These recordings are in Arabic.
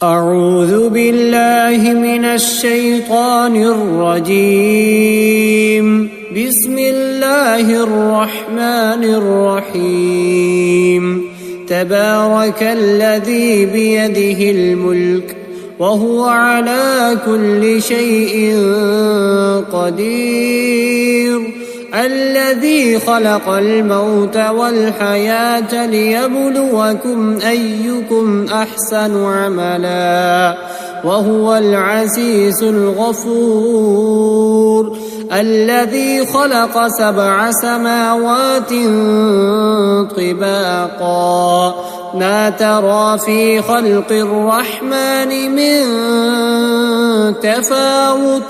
أعوذ بالله من الشيطان الرجيم. بسم الله الرحمن الرحيم. تبارك الذي بيده الملك وهو على كل شيء قدير. الذي خلق الموت والحياة ليبلوكم أيكم أحسن عملا وهو العزيز الغفور. الذي خلق 7 سماوات طباقا ما ترى في خلق الرحمن من تفاوت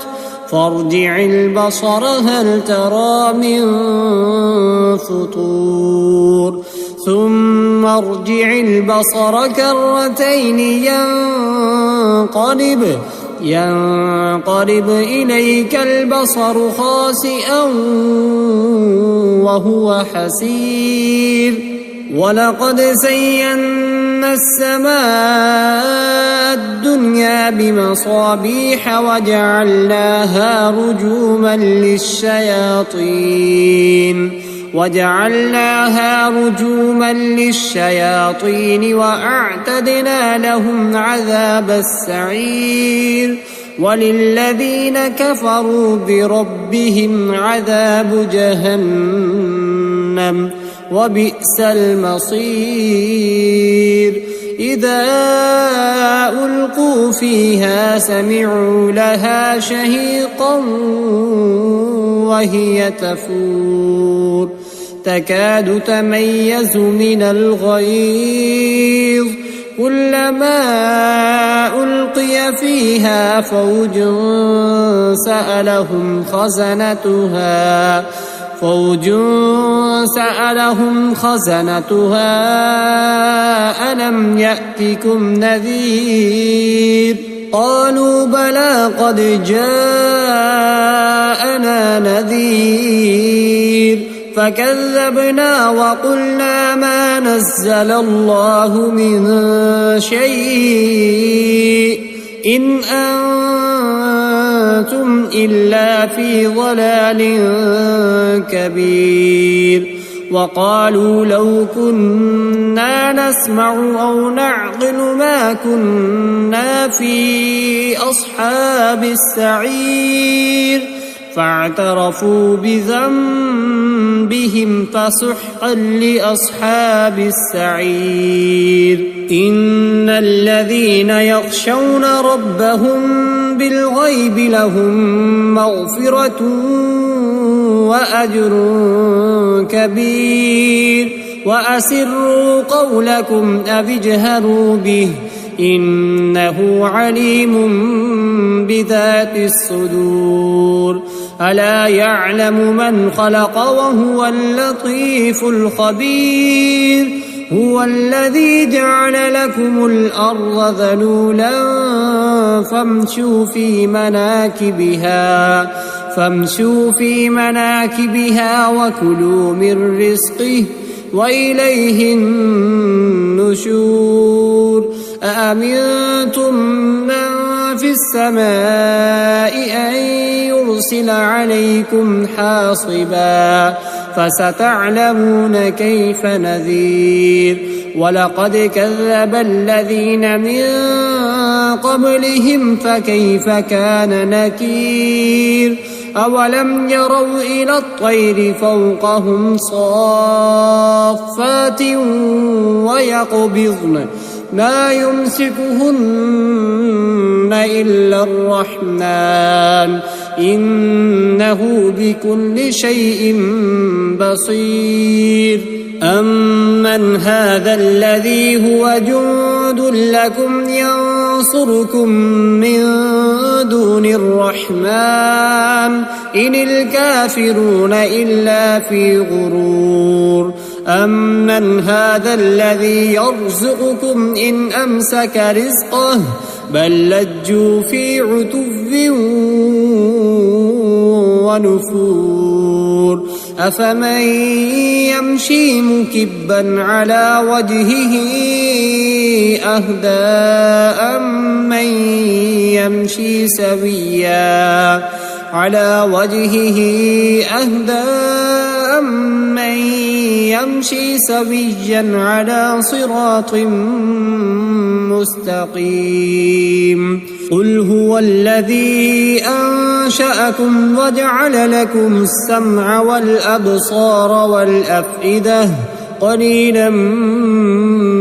فارجع البصر هل ترى من فطور ثم ارجع البصر كرتين ينقلب إليك البصر خاسئا وهو حسير. ولقد زينا السماء الدنيا بمصابيح وجعلناها رجوما للشياطين وأعتدنا لهم عذاب السعير. وللذين كفروا بربهم عذاب جهنم وبئس المصير. إذا ألقوا فيها سمعوا لها شهيقا وهي تفور تكاد تميز من الغيظ كلما ألقي فيها فوج سألهم خزنتها ألم يأتكم نذير قالوا بلى قد جاءنا نذير فكذبنا وقلنا ما نزل الله من شيء إن أنتم إلا في ضلال كبير. وقالوا لو كنا نسمع أو نعقل ما كنا في أصحاب السعير فاعترفوا بذنبهم فسحقا لأصحاب السعير. إن الذين يخشون ربهم بالغيب لهم مغفرة وأجر كبير. وأسروا قولكم أو اجهروا به إنه عليم بذات الصدور. ألا يعلم من خلق وهو اللطيف الخبير. هو الذي جعل لكم الأرض ذلولا فامشوا في مناكبها وكلوا من رزقه وإليه النشور. أأمنتم من في السماء أن يرسل عليكم حاصبا فستعلمون كيف نذير. ولقد كذب الذين من قبلهم فكيف كان نكير. أولم يروا إلى الطير فوقهم صافات ويقبضن ما يمسكهن إلا الرحمن إنه بكل شيء بصير. أمن هذا الذي هو جند لكم ينصركم من دون الرحمن إن الكافرون إلا في غرور. أمن هذا الذي يرزقكم إن أمسك رزقه بل لجوا في عتو ونفور. أفمن يمشي مكبا على وجهه أهدى أمن يمشي سويا على صراط مستقيم قل هو الذي أنشأكم وجعل لكم السمع والأبصار والأفئدة قليلا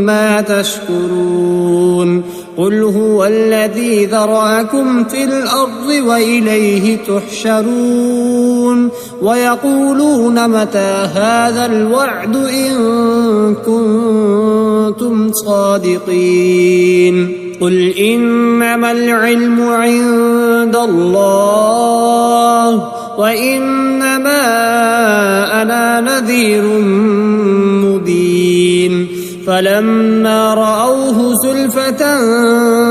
ما تشكرون قل هو الذي ذرأكم في الأرض وإليه تحشرون ويقولون متى هذا الوعد إن كنتم صادقين قل إنما العلم عند الله وإنما أنا نذير مبين فلما رأوه زلفة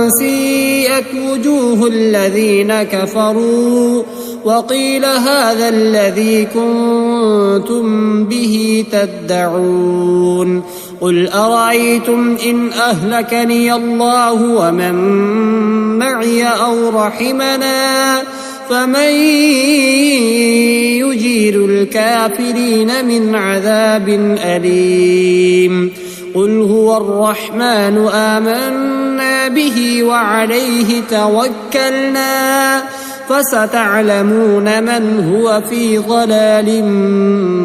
سيئت وجوه الذين كفروا وقيل هذا الذي كنتم به تدعون قل أرأيتم إن أهلكني الله ومن معي أو رحمنا فمن يجير الكافرين من عذاب أليم قل هو الرحمن آمنا به وعليه توكلنا فستعلمون من هو في ضلال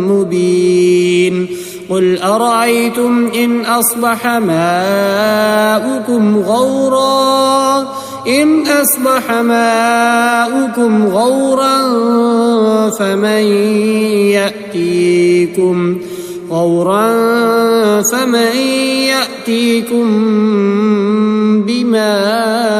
مبين قل أرأيتم إن أصبح ماؤكم غورا فمن يأتيكم بماء